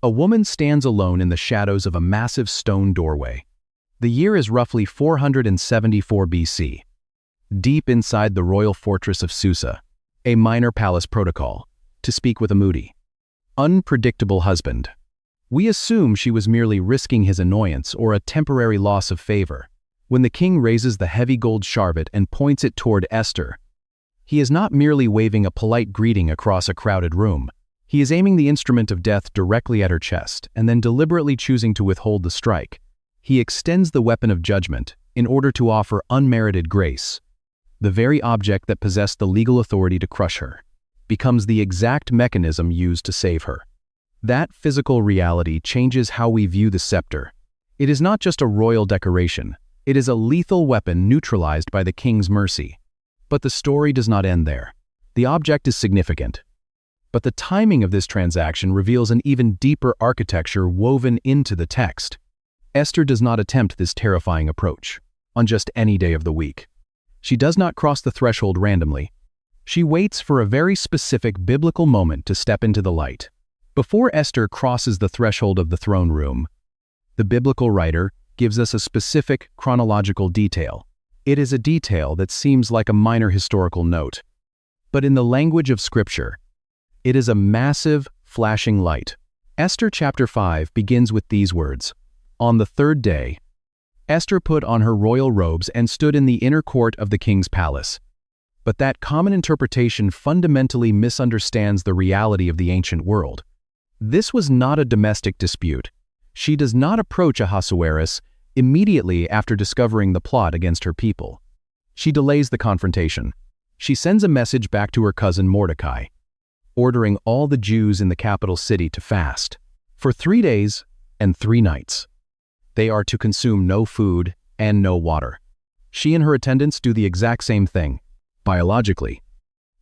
A woman stands alone in the shadows of a massive stone doorway. The year is roughly 474 BC. Deep inside the royal fortress of Susa, a minor palace protocol, to speak with a moody, unpredictable husband. We assume she was merely risking his annoyance or a temporary loss of favor. When the king raises the heavy gold charbet and points it toward Esther, he is not merely waving a polite greeting across a crowded room. He is aiming the instrument of death directly at her chest and then deliberately choosing to withhold the strike. He extends the weapon of judgment in order to offer unmerited grace. The very object that possessed the legal authority to crush her becomes the exact mechanism used to save her. That physical reality changes how we view the scepter. It is not just a royal decoration. It is a lethal weapon neutralized by the king's mercy. But the story does not end there. The object is significant. But the timing of this transaction reveals an even deeper architecture woven into the text. Esther does not attempt this terrifying approach on just any day of the week. She does not cross the threshold randomly. She waits for a very specific biblical moment to step into the light. Before Esther crosses the threshold of the throne room, the biblical writer gives us a specific chronological detail. It is a detail that seems like a minor historical note. But in the language of Scripture, it is a massive, flashing light. Esther chapter 5 begins with these words. On the third day, Esther put on her royal robes and stood in the inner court of the king's palace. But that common interpretation fundamentally misunderstands the reality of the ancient world. This was not a domestic dispute. She does not approach Ahasuerus immediately after discovering the plot against her people. She delays the confrontation. She sends a message back to her cousin Mordecai, ordering all the Jews in the capital city to fast for 3 days and 3 nights. They are to consume no food and no water. She and her attendants do the exact same thing. Biologically,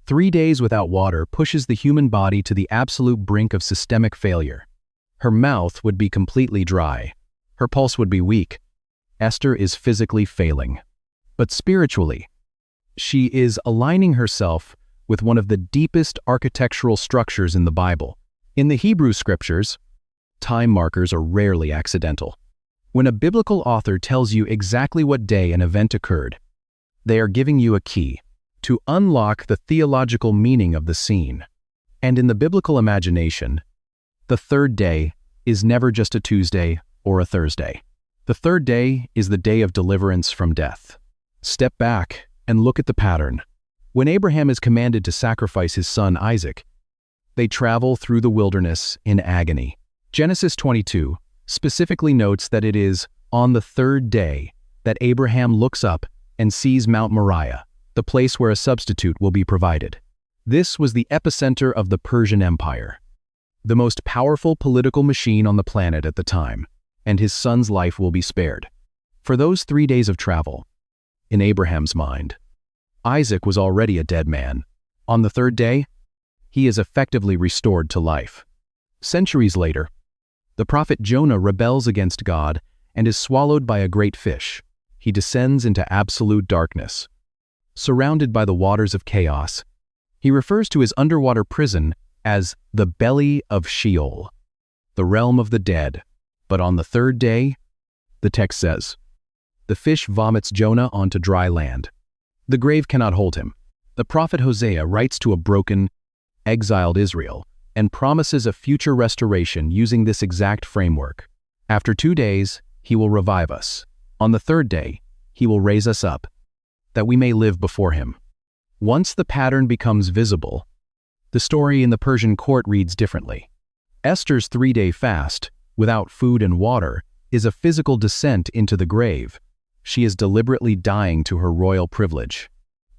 3 days without water pushes the human body to the absolute brink of systemic failure. Her mouth would be completely dry. Her pulse would be weak. Esther is physically failing. But spiritually, she is aligning herself with one of the deepest architectural structures in the Bible. In the Hebrew scriptures, time markers are rarely accidental. When a biblical author tells you exactly what day an event occurred, they are giving you a key to unlock the theological meaning of the scene. And in the biblical imagination, the third day is never just a Tuesday or a Thursday. The third day is the day of deliverance from death. Step back and look at the pattern. When Abraham is commanded to sacrifice his son Isaac, they travel through the wilderness in agony. Genesis 22 specifically notes that it is on the third day that Abraham looks up and sees Mount Moriah, the place where a substitute will be provided. This was the epicenter of the Persian Empire, the most powerful political machine on the planet at the time, and his son's life will be spared. For those 3 days of travel, in Abraham's mind, Isaac was already a dead man. On the third day, he is effectively restored to life. Centuries later, the prophet Jonah rebels against God and is swallowed by a great fish. He descends into absolute darkness. Surrounded by the waters of chaos, he refers to his underwater prison as the belly of Sheol, the realm of the dead. But on the third day, the text says, the fish vomits Jonah onto dry land. The grave cannot hold him. The prophet Hosea writes to a broken, exiled Israel and promises a future restoration using this exact framework. After 2 days, he will revive us. On the third day, he will raise us up, that we may live before him. Once the pattern becomes visible, the story in the Persian court reads differently. Esther's 3-day fast, without food and water, is a physical descent into the grave. She is deliberately dying to her royal privilege.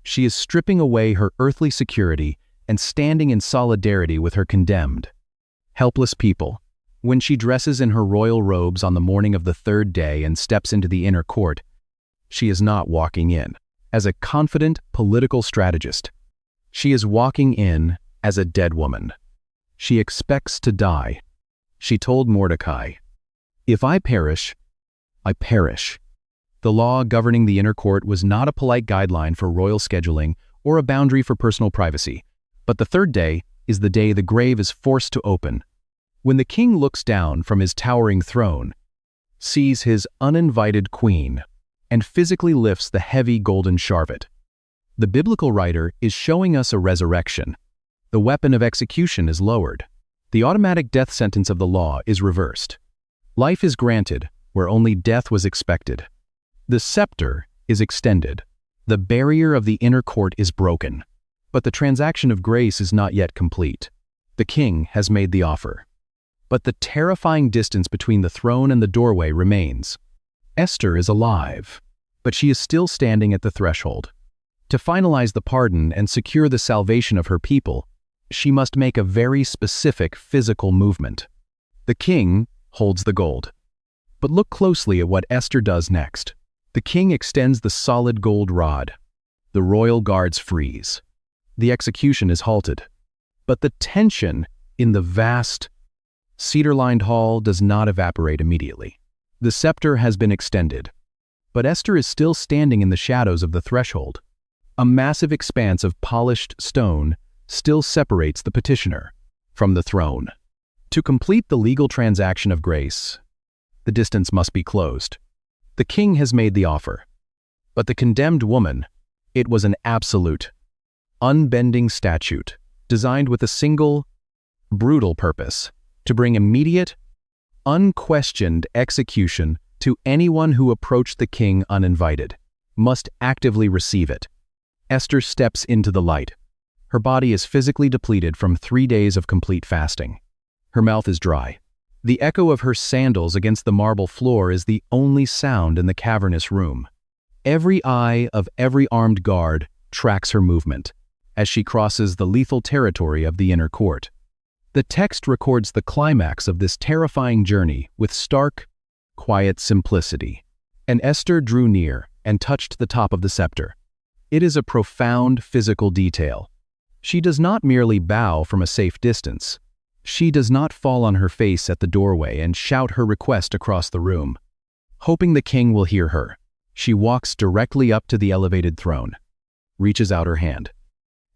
She is stripping away her earthly security and standing in solidarity with her condemned, helpless people. When she dresses in her royal robes on the morning of the third day and steps into the inner court, she is not walking in as a confident political strategist. She is walking in as a dead woman. She expects to die. She told Mordecai, "If I perish, I perish." The law governing the inner court was not a polite guideline for royal scheduling or a boundary for personal privacy, but the third day is the day the grave is forced to open. When the king looks down from his towering throne, sees his uninvited queen, and physically lifts the heavy golden sharvet, the biblical writer is showing us a resurrection. The weapon of execution is lowered. The automatic death sentence of the law is reversed. Life is granted where only death was expected. The scepter is extended. The barrier of the inner court is broken. But the transaction of grace is not yet complete. The king has made the offer. But the terrifying distance between the throne and the doorway remains. Esther is alive, but she is still standing at the threshold. To finalize the pardon and secure the salvation of her people, she must make a very specific physical movement. The king holds the gold. But look closely at what Esther does next. The king extends the solid gold rod. The royal guards freeze. The execution is halted. But the tension in the vast, cedar-lined hall does not evaporate immediately. The scepter has been extended, but Esther is still standing in the shadows of the threshold. A massive expanse of polished stone still separates the petitioner from the throne. To complete the legal transaction of grace, the distance must be closed. The king has made the offer, but the condemned woman, it was an absolute, unbending statute designed with a single, brutal purpose: to bring immediate, unquestioned execution to anyone who approached the king uninvited, must actively receive it. Esther steps into the light. Her body is physically depleted from 3 days of complete fasting. Her mouth is dry. The echo of her sandals against the marble floor is the only sound in the cavernous room. Every eye of every armed guard tracks her movement as she crosses the lethal territory of the inner court. The text records the climax of this terrifying journey with stark, quiet simplicity. And Esther drew near and touched the top of the scepter. It is a profound physical detail. She does not merely bow from a safe distance. She does not fall on her face at the doorway and shout her request across the room. Hoping the king will hear her, she walks directly up to the elevated throne, reaches out her hand,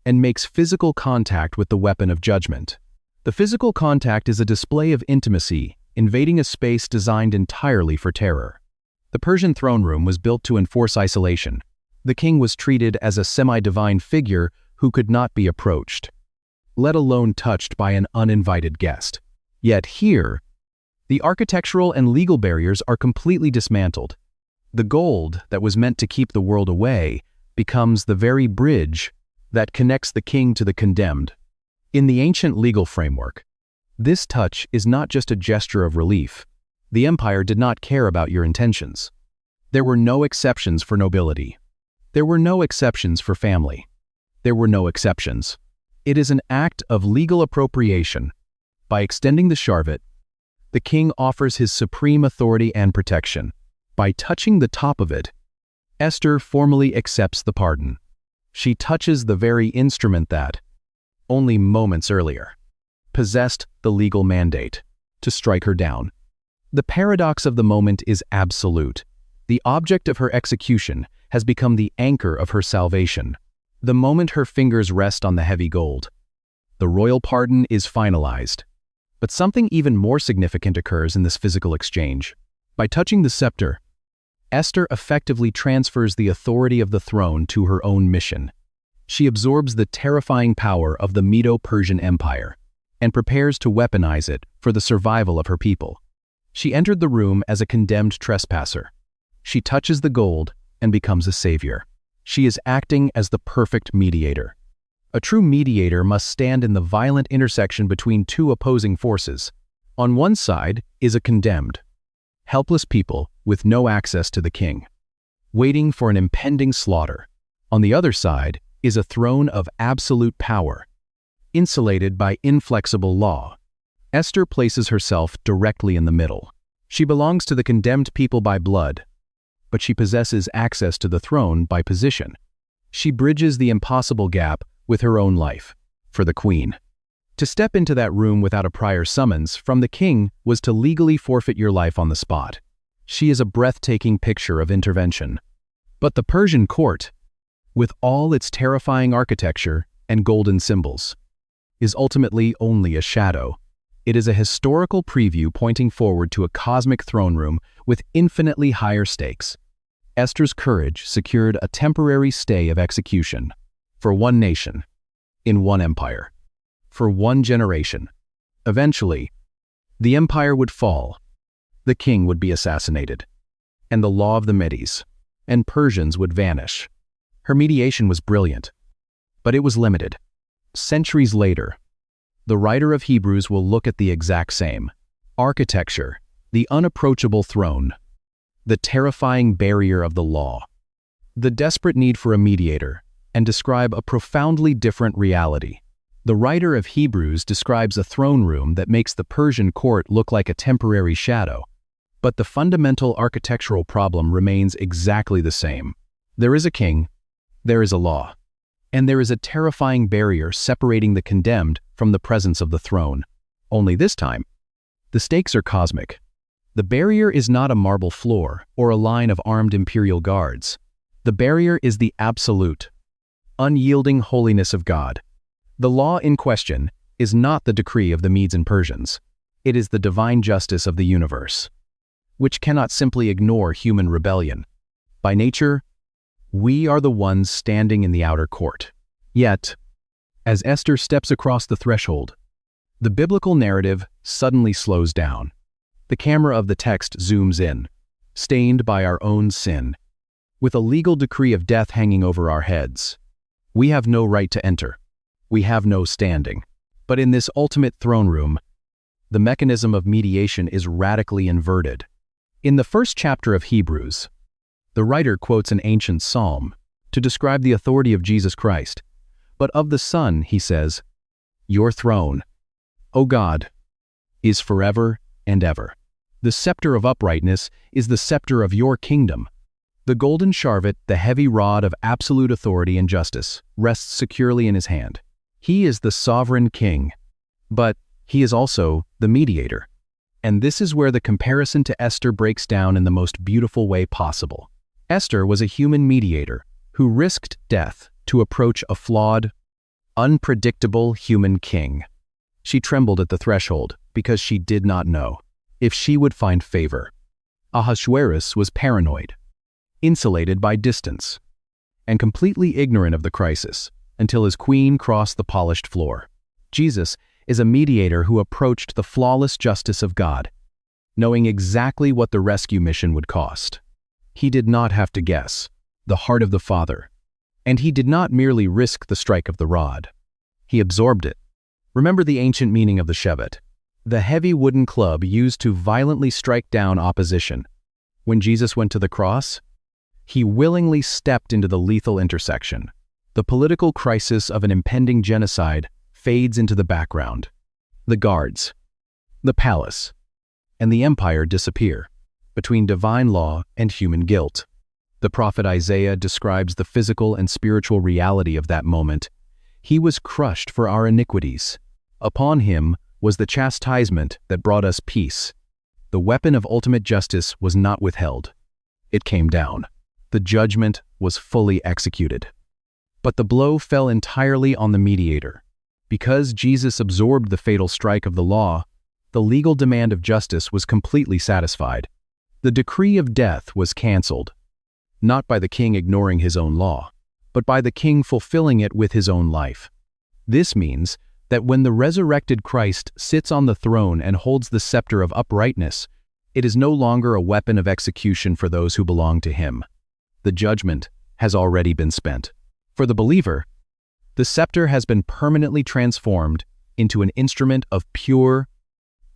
and makes physical contact with the weapon of judgment. The physical contact is a display of intimacy, invading a space designed entirely for terror. The Persian throne room was built to enforce isolation. The king was treated as a semi-divine figure who could not be approached, let alone touched by an uninvited guest. Yet here, the architectural and legal barriers are completely dismantled. The gold that was meant to keep the world away becomes the very bridge that connects the king to the condemned. In the ancient legal framework, this touch is not just a gesture of relief. The empire did not care about your intentions. There were no exceptions for nobility. There were no exceptions for family. There were no exceptions. It is an act of legal appropriation. By extending the sharvet, the king offers his supreme authority and protection. By touching the top of it, Esther formally accepts the pardon. She touches the very instrument that, only moments earlier, possessed the legal mandate to strike her down. The paradox of the moment is absolute. The object of her execution has become the anchor of her salvation. The moment her fingers rest on the heavy gold, the royal pardon is finalized. But something even more significant occurs in this physical exchange. By touching the scepter, Esther effectively transfers the authority of the throne to her own mission. She absorbs the terrifying power of the Medo-Persian Empire and prepares to weaponize it for the survival of her people. She entered the room as a condemned trespasser. She touches the gold and becomes a savior. She is acting as the perfect mediator. A true mediator must stand in the violent intersection between two opposing forces. On one side is a condemned, helpless people with no access to the king, waiting for an impending slaughter. On the other side is a throne of absolute power, insulated by inflexible law. Esther places herself directly in the middle. She belongs to the condemned people by blood, but she possesses access to the throne by position. She bridges the impossible gap with her own life, for the queen. To step into that room without a prior summons from the king was to legally forfeit your life on the spot. She is a breathtaking picture of intervention. But the Persian court, with all its terrifying architecture and golden symbols, is ultimately only a shadow. It is a historical preview pointing forward to a cosmic throne room with infinitely higher stakes. Esther's courage secured a temporary stay of execution for one nation, in one empire, for one generation. Eventually, the empire would fall, the king would be assassinated, and the law of the Medes and Persians would vanish. Her mediation was brilliant, but it was limited. Centuries later, the writer of Hebrews will look at the exact same architecture, the unapproachable throne, the terrifying barrier of the law, the desperate need for a mediator, and describe a profoundly different reality. The writer of Hebrews describes a throne room that makes the Persian court look like a temporary shadow, but the fundamental architectural problem remains exactly the same. There is a king, there is a law, and there is a terrifying barrier separating the condemned from the presence of the throne. Only this time, the stakes are cosmic. The barrier is not a marble floor or a line of armed imperial guards. The barrier is the absolute, unyielding holiness of God. The law in question is not the decree of the Medes and Persians. It is the divine justice of the universe, which cannot simply ignore human rebellion. By nature, we are the ones standing in the outer court. Yet, as Esther steps across the threshold, the biblical narrative suddenly slows down. The camera of the text zooms in, stained by our own sin. With a legal decree of death hanging over our heads, we have no right to enter. We have no standing. But in this ultimate throne room, the mechanism of mediation is radically inverted. In the first chapter of Hebrews, the writer quotes an ancient psalm to describe the authority of Jesus Christ. But of the Son, he says, "Your throne, O God, is forever and ever. The scepter of uprightness is the scepter of your kingdom." The golden sharvet, the heavy rod of absolute authority and justice, rests securely in his hand. He is the sovereign king, but he is also the mediator. And this is where the comparison to Esther breaks down in the most beautiful way possible. Esther was a human mediator who risked death to approach a flawed, unpredictable human king. She trembled at the threshold because she did not know if she would find favor. Ahasuerus was paranoid, insulated by distance, and completely ignorant of the crisis until his queen crossed the polished floor. Jesus is a mediator who approached the flawless justice of God, knowing exactly what the rescue mission would cost. He did not have to guess the heart of the Father, and he did not merely risk the strike of the rod. He absorbed it. Remember the ancient meaning of the shevet, the heavy wooden club used to violently strike down opposition. When Jesus went to the cross, he willingly stepped into the lethal intersection. The political crisis of an impending genocide fades into the background. The guards, the palace, and the empire disappear between divine law and human guilt. The prophet Isaiah describes the physical and spiritual reality of that moment. He was crushed for our iniquities. Upon him was the chastisement that brought us peace. The weapon of ultimate justice was not withheld. It came down. The judgment was fully executed. But the blow fell entirely on the mediator. Because Jesus absorbed the fatal strike of the law, the legal demand of justice was completely satisfied. The decree of death was canceled, not by the king ignoring his own law, but by the king fulfilling it with his own life. This means that when the resurrected Christ sits on the throne and holds the scepter of uprightness, it is no longer a weapon of execution for those who belong to him. The judgment has already been spent. For the believer, the scepter has been permanently transformed into an instrument of pure,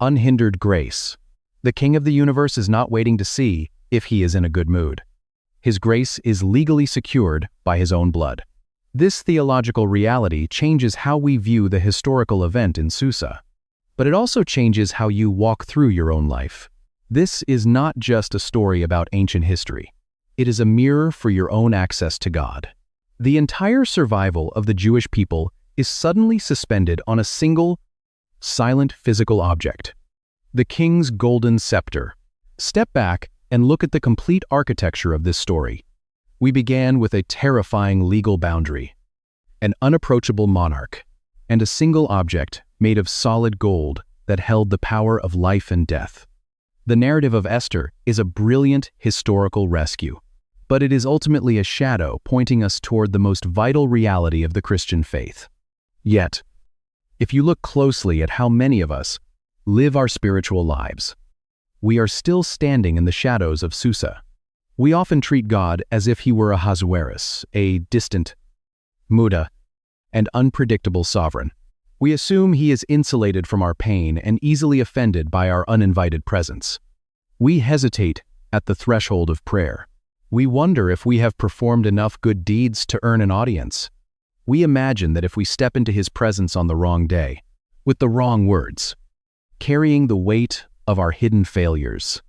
unhindered grace. The King of the universe is not waiting to see if he is in a good mood. His grace is legally secured by his own blood. This theological reality changes how we view the historical event in Susa, but it also changes how you walk through your own life. This is not just a story about ancient history. It is a mirror for your own access to God. The entire survival of the Jewish people is suddenly suspended on a single, silent physical object: the king's golden scepter. Step back and look at the complete architecture of this story. We began with a terrifying legal boundary, an unapproachable monarch, and a single object made of solid gold that held the power of life and death. The narrative of Esther is a brilliant historical rescue, but it is ultimately a shadow pointing us toward the most vital reality of the Christian faith. Yet, if you look closely at how many of us live our spiritual lives, we are still standing in the shadows of Susa. We often treat God as if he were Ahasuerus, a distant, muda, and unpredictable sovereign. We assume he is insulated from our pain and easily offended by our uninvited presence. We hesitate at the threshold of prayer. We wonder if we have performed enough good deeds to earn an audience. We imagine that if we step into his presence on the wrong day, with the wrong words, carrying the weight of our hidden failures,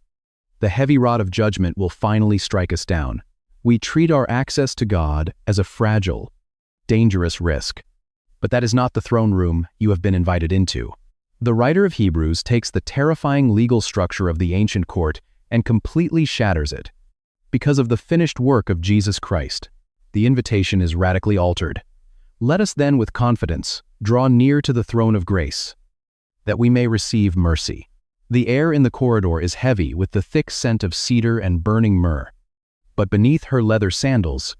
the heavy rod of judgment will finally strike us down. We treat our access to God as a fragile, dangerous risk. But that is not the throne room you have been invited into. The writer of Hebrews takes the terrifying legal structure of the ancient court and completely shatters it. Because of the finished work of Jesus Christ, the invitation is radically altered. Let us then with confidence draw near to the throne of grace, that we may receive mercy. The air in the corridor is heavy with the thick scent of cedar and burning myrrh, but beneath her leather sandals,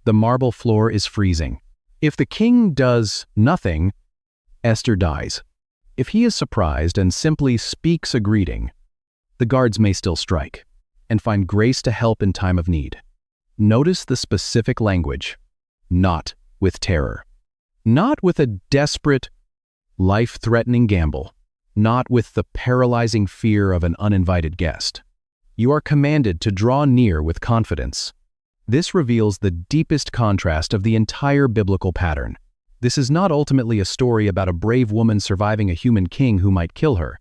the marble floor is freezing. If the king does nothing, Esther dies. If he is surprised and simply speaks a greeting, the guards may still strike and find grace to help in time of need. Notice the specific language, not with terror, not with a desperate, life-threatening gamble, not with the paralyzing fear of an uninvited guest. You are commanded to draw near with confidence. This reveals the deepest contrast of the entire biblical pattern. This is not ultimately a story about a brave woman surviving a human king who might kill her.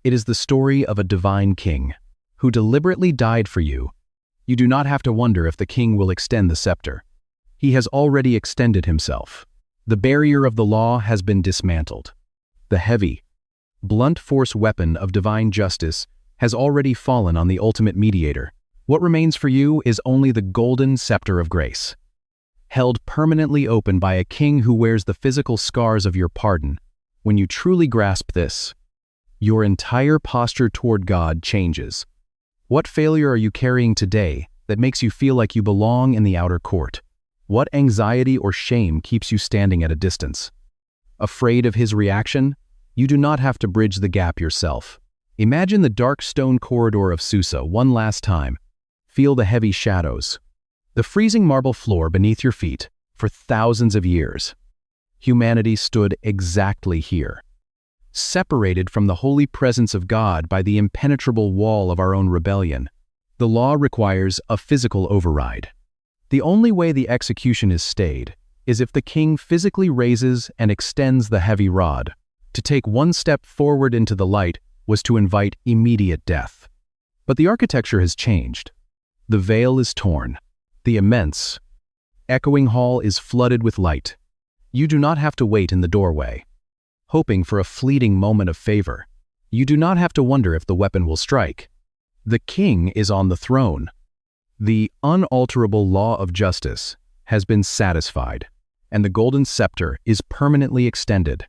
It is the story of a divine king who deliberately died for you. You do not have to wonder if the king will extend the scepter. He has already extended himself. The barrier of the law has been dismantled. The heavy, blunt force weapon of divine justice has already fallen on the ultimate mediator. What remains for you is only the golden scepter of grace, held permanently open by a king who wears the physical scars of your pardon. When you truly grasp this, your entire posture toward God changes. What failure are you carrying today that makes you feel like you belong in the outer court? What anxiety or shame keeps you standing at a distance? Afraid of his reaction? You do not have to bridge the gap yourself. Imagine the dark stone corridor of Susa one last time. Feel the heavy shadows, the freezing marble floor beneath your feet. For thousands of years, humanity stood exactly here, separated from the holy presence of God by the impenetrable wall of our own rebellion. The law requires a physical override. The only way the execution is stayed is if the king physically raises and extends the heavy rod. To take one step forward into the light was to invite immediate death. But the architecture has changed. The veil is torn. The immense, echoing hall is flooded with light. You do not have to wait in the doorway, hoping for a fleeting moment of favor. You do not have to wonder if the weapon will strike. The king is on the throne. The unalterable law of justice has been satisfied, and the golden scepter is permanently extended.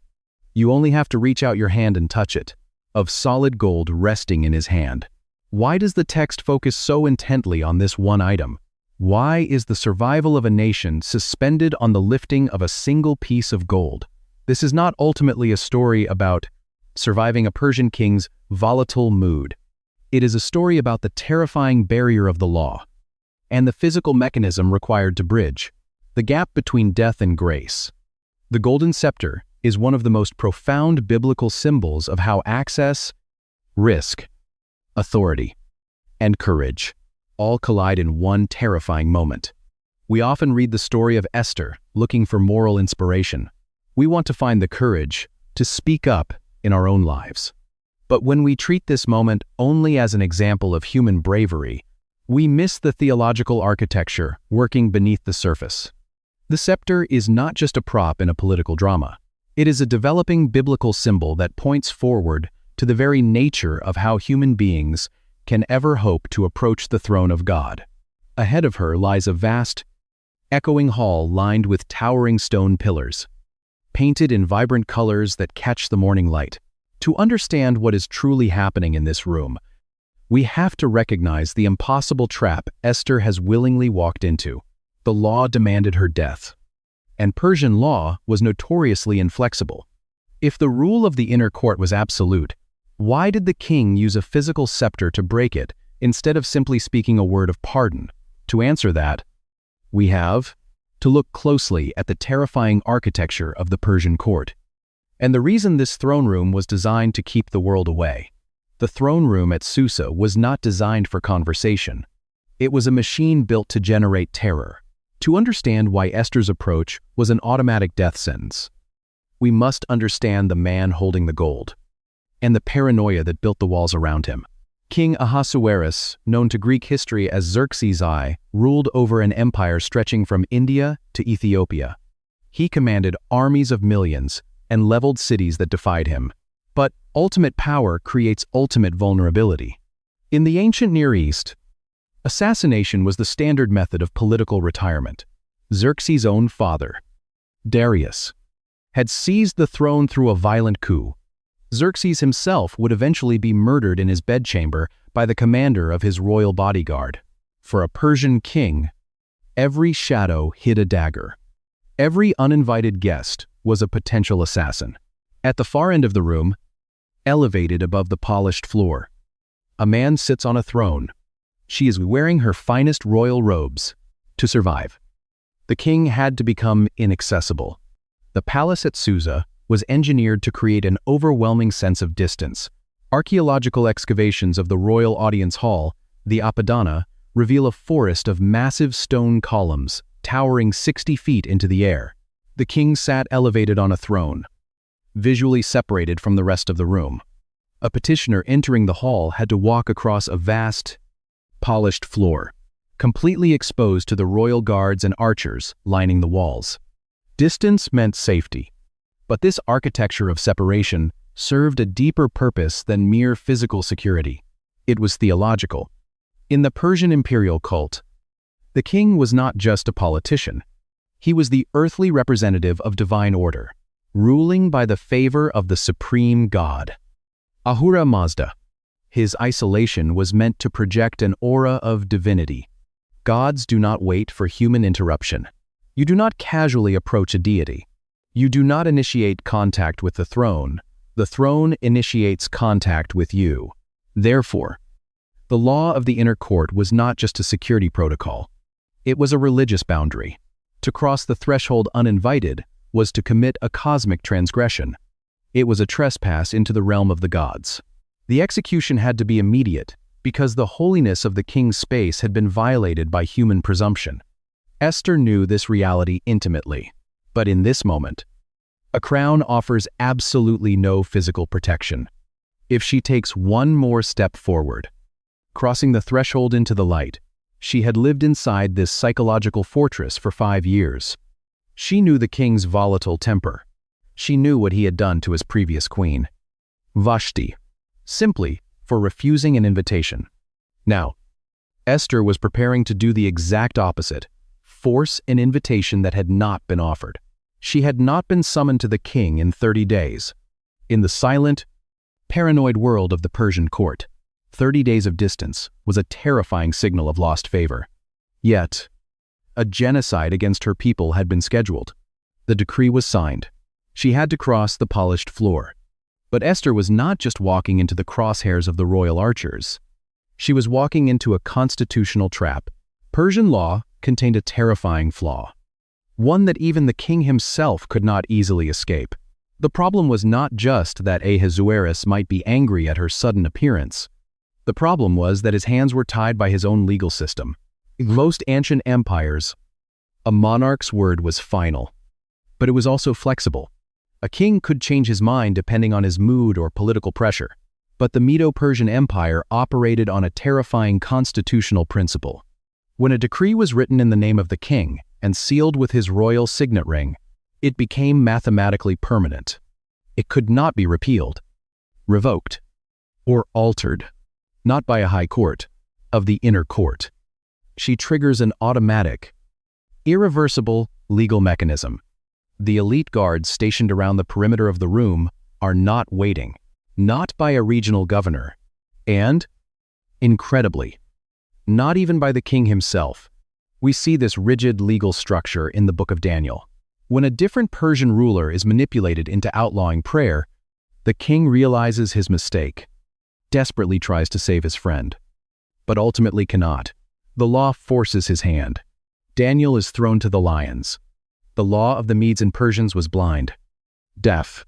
You only have to reach out your hand and touch it, of solid gold resting in his hand. Why does the text focus so intently on this one item? Why is the survival of a nation suspended on the lifting of a single piece of gold? This is not ultimately a story about surviving a Persian king's volatile mood. It is a story about the terrifying barrier of the law and the physical mechanism required to bridge the gap between death and grace. The golden scepter is one of the most profound biblical symbols of how access, risk, authority, and courage all collide in one terrifying moment. We often read the story of Esther looking for moral inspiration. We want to find the courage to speak up in our own lives. But when we treat this moment only as an example of human bravery, we miss the theological architecture working beneath the surface. The scepter is not just a prop in a political drama. It is a developing biblical symbol that points forward to the very nature of how human beings can ever hope to approach the throne of God. Ahead of her lies a vast, echoing hall lined with towering stone pillars, painted in vibrant colors that catch the morning light. To understand what is truly happening in this room, we have to recognize the impossible trap Esther has willingly walked into. The law demanded her death, and Persian law was notoriously inflexible. If the rule of the inner court was absolute, why did the king use a physical scepter to break it instead of simply speaking a word of pardon? To answer that, we have to look closely at the terrifying architecture of the Persian court. And the reason this throne room was designed to keep the world away. The throne room at Susa was not designed for conversation. It was a machine built to generate terror. To understand why Esther's approach was an automatic death sentence, we must understand the man holding the gold and the paranoia that built the walls around him. King Ahasuerus, known to Greek history as Xerxes I, ruled over an empire stretching from India to Ethiopia. He commanded armies of millions and leveled cities that defied him. But ultimate power creates ultimate vulnerability. In the ancient Near East, assassination was the standard method of political retirement. Xerxes' own father, Darius, had seized the throne through a violent coup. Xerxes himself would eventually be murdered in his bedchamber by the commander of his royal bodyguard. For a Persian king, every shadow hid a dagger. Every uninvited guest was a potential assassin. At the far end of the room, elevated above the polished floor, a man sits on a throne. She is wearing her finest royal robes. To survive, the king had to become inaccessible. The palace at Susa was engineered to create an overwhelming sense of distance. Archaeological excavations of the royal audience hall, the Apadana, reveal a forest of massive stone columns towering 60 feet into the air. The king sat elevated on a throne, visually separated from the rest of the room. A petitioner entering the hall had to walk across a vast, polished floor, completely exposed to the royal guards and archers lining the walls. Distance meant safety, but this architecture of separation served a deeper purpose than mere physical security. It was theological. In the Persian imperial cult, the king was not just a politician. He was the earthly representative of divine order, ruling by the favor of the supreme god, Ahura Mazda. His isolation was meant to project an aura of divinity. Gods do not wait for human interruption. You do not casually approach a deity. You do not initiate contact with the throne initiates contact with you. Therefore, the law of the inner court was not just a security protocol. It was a religious boundary. To cross the threshold uninvited was to commit a cosmic transgression. It was a trespass into the realm of the gods. The execution had to be immediate because the holiness of the king's space had been violated by human presumption. Esther knew this reality intimately. But in this moment, a crown offers absolutely no physical protection. If she takes one more step forward, crossing the threshold into the light, she had lived inside this psychological fortress for 5 years. She knew the king's volatile temper. She knew what he had done to his previous queen, Vashti, simply for refusing an invitation. Now, Esther was preparing to do the exact opposite, force an invitation that had not been offered. She had not been summoned to the king in 30 days. In the silent, paranoid world of the Persian court, 30 days of distance was a terrifying signal of lost favor. Yet, a genocide against her people had been scheduled. The decree was signed. She had to cross the polished floor. But Esther was not just walking into the crosshairs of the royal archers. She was walking into a constitutional trap. Persian law contained a terrifying flaw, one that even the king himself could not easily escape. The problem was not just that Ahasuerus might be angry at her sudden appearance. The problem was that his hands were tied by his own legal system. In most ancient empires, a monarch's word was final, but it was also flexible. A king could change his mind depending on his mood or political pressure, but the Medo-Persian Empire operated on a terrifying constitutional principle. When a decree was written in the name of the king and sealed with his royal signet ring, it became mathematically permanent. It could not be repealed, revoked, or altered, not by a high court, of the inner court. She triggers an automatic, irreversible legal mechanism. The elite guards stationed around the perimeter of the room are not waiting. not by a regional governor, and, incredibly, not even by the king himself. We see this rigid legal structure in the Book of Daniel. When a different Persian ruler is manipulated into outlawing prayer, the king realizes his mistake, desperately tries to save his friend, but ultimately cannot. The law forces his hand. Daniel is thrown to the lions. The law of the Medes and Persians was blind, deaf,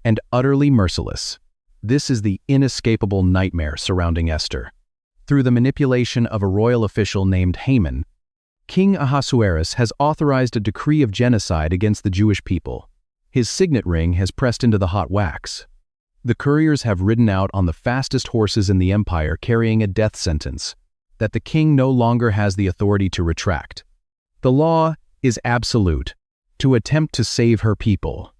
and utterly merciless. This is the inescapable nightmare surrounding Esther. Through the manipulation of a royal official named Haman, King Ahasuerus has authorized a decree of genocide against the Jewish people. His signet ring has pressed into the hot wax. The couriers have ridden out on the fastest horses in the empire carrying a death sentence that the king no longer has the authority to retract. The law is absolute, to attempt to save her people.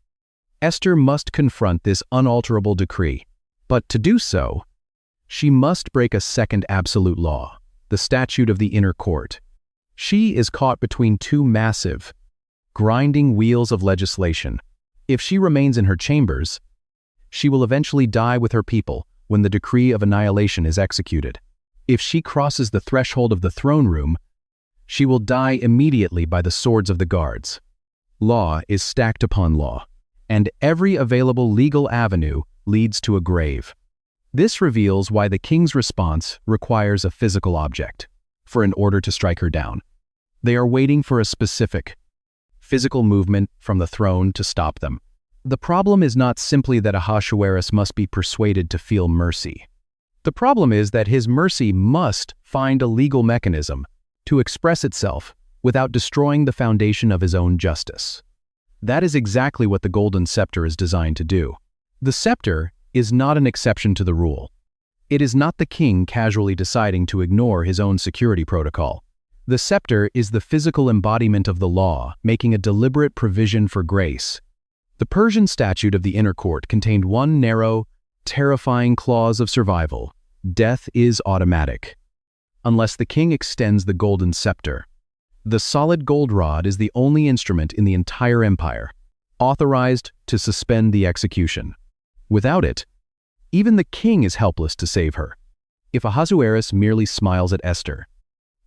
Esther must confront this unalterable decree, but to do so, she must break a second absolute law, the statute of the inner court. She is caught between two massive, grinding wheels of legislation. If she remains in her chambers, she will eventually die with her people when the decree of annihilation is executed. If she crosses the threshold of the throne room, she will die immediately by the swords of the guards. Law is stacked upon law, and every available legal avenue leads to a grave. This reveals why the king's response requires a physical object for an order to strike her down. They are waiting for a specific, physical movement from the throne to stop them. The problem is not simply that Ahasuerus must be persuaded to feel mercy. The problem is that his mercy must find a legal mechanism to express itself without destroying the foundation of his own justice. That is exactly what the golden scepter is designed to do. The scepter is not an exception to the rule. It is not the king casually deciding to ignore his own security protocol. The scepter is the physical embodiment of the law, making a deliberate provision for grace. The Persian statute of the inner court contained one narrow, terrifying clause of survival: death is automatic, unless the king extends the golden scepter. The solid gold rod is the only instrument in the entire empire, authorized to suspend the execution. Without it, even the king is helpless to save her. If Ahasuerus merely smiles at Esther,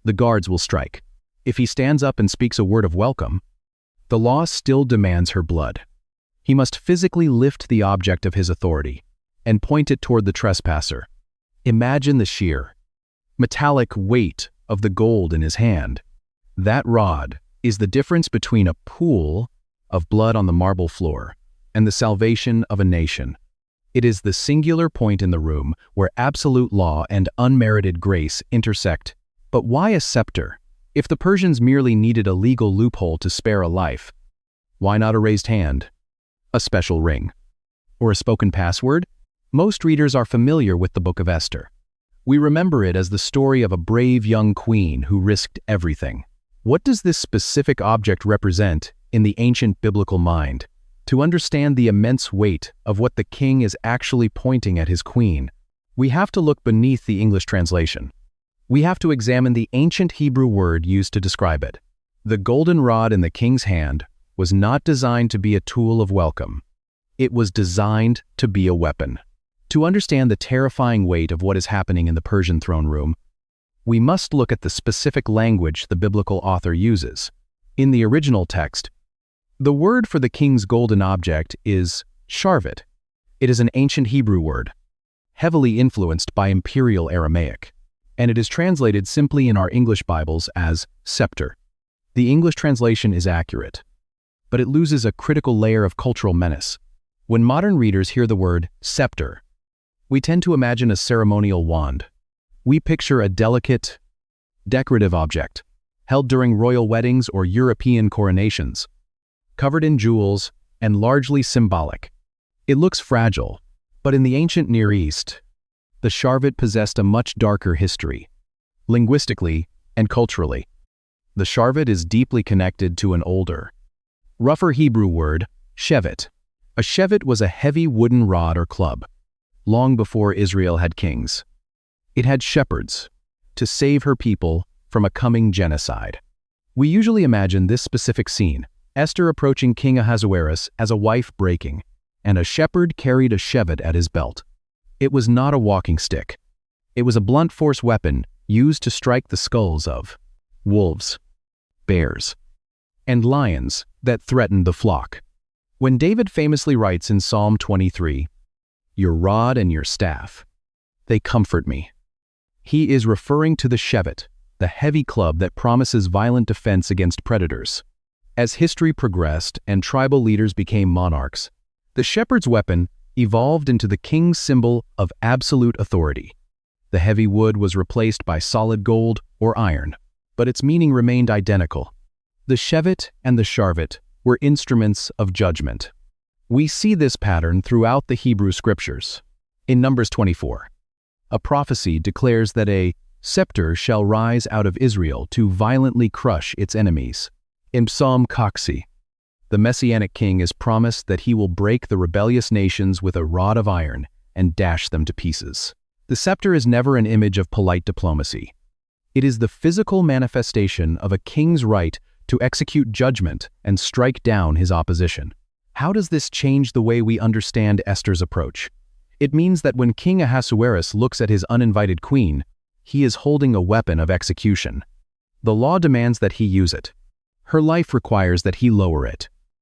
the guards will strike. If he stands up and speaks a word of welcome, the law still demands her blood. He must physically lift the object of his authority and point it toward the trespasser. Imagine the sheer, metallic weight of the gold in his hand. That rod is the difference between a pool of blood on the marble floor and the salvation of a nation. It is the singular point in the room where absolute law and unmerited grace intersect. But why a scepter? If the Persians merely needed a legal loophole to spare a life, why not a raised hand, a special ring, or a spoken password? Most readers are familiar with the Book of Esther. We remember it as the story of a brave young queen who risked everything. What does this specific object represent in the ancient biblical mind? To understand the immense weight of what the king is actually pointing at his queen, we have to look beneath the English translation. We have to examine the ancient Hebrew word used to describe it. The golden rod in the king's hand was not designed to be a tool of welcome. It was designed to be a weapon. To understand the terrifying weight of what is happening in the Persian throne room, we must look at the specific language the biblical author uses. In the original text, the word for the king's golden object is sharvet. It is an ancient Hebrew word, heavily influenced by Imperial Aramaic, and it is translated simply in our English Bibles as scepter. The English translation is accurate, but it loses a critical layer of cultural menace. When modern readers hear the word scepter, we tend to imagine a ceremonial wand. We picture a delicate, decorative object, held during royal weddings or European coronations, covered in jewels and largely symbolic. It looks fragile, but in the ancient Near East, the sharvet possessed a much darker history, linguistically and culturally. The sharvet is deeply connected to an older, rougher Hebrew word, shevet. A shevet was a heavy wooden rod or club, long before Israel had kings. It had shepherds to save her people from a coming genocide. We usually imagine this specific scene, Esther approaching King Ahasuerus, as a wife breaking, and a shepherd carried a shevet at his belt. It was not a walking stick. It was a blunt force weapon used to strike the skulls of wolves, bears, and lions that threatened the flock. When David famously writes in Psalm 23, "Your rod and your staff, they comfort me," he is referring to the shevet, the heavy club that promises violent defense against predators. As history progressed and tribal leaders became monarchs, the shepherd's weapon evolved into the king's symbol of absolute authority. The heavy wood was replaced by solid gold or iron, but its meaning remained identical. The shevet and the sharvet were instruments of judgment. We see this pattern throughout the Hebrew scriptures. In Numbers 24, a prophecy declares that a sceptre shall rise out of Israel to violently crush its enemies. In Psalm Coxi, the Messianic king is promised that he will break the rebellious nations with a rod of iron and dash them to pieces. The scepter is never an image of polite diplomacy. It is the physical manifestation of a king's right to execute judgment and strike down his opposition. How does this change the way we understand Esther's approach? It means that when King Ahasuerus looks at his uninvited queen, he is holding a weapon of execution. The law demands that he use it. Her life requires that he lower it.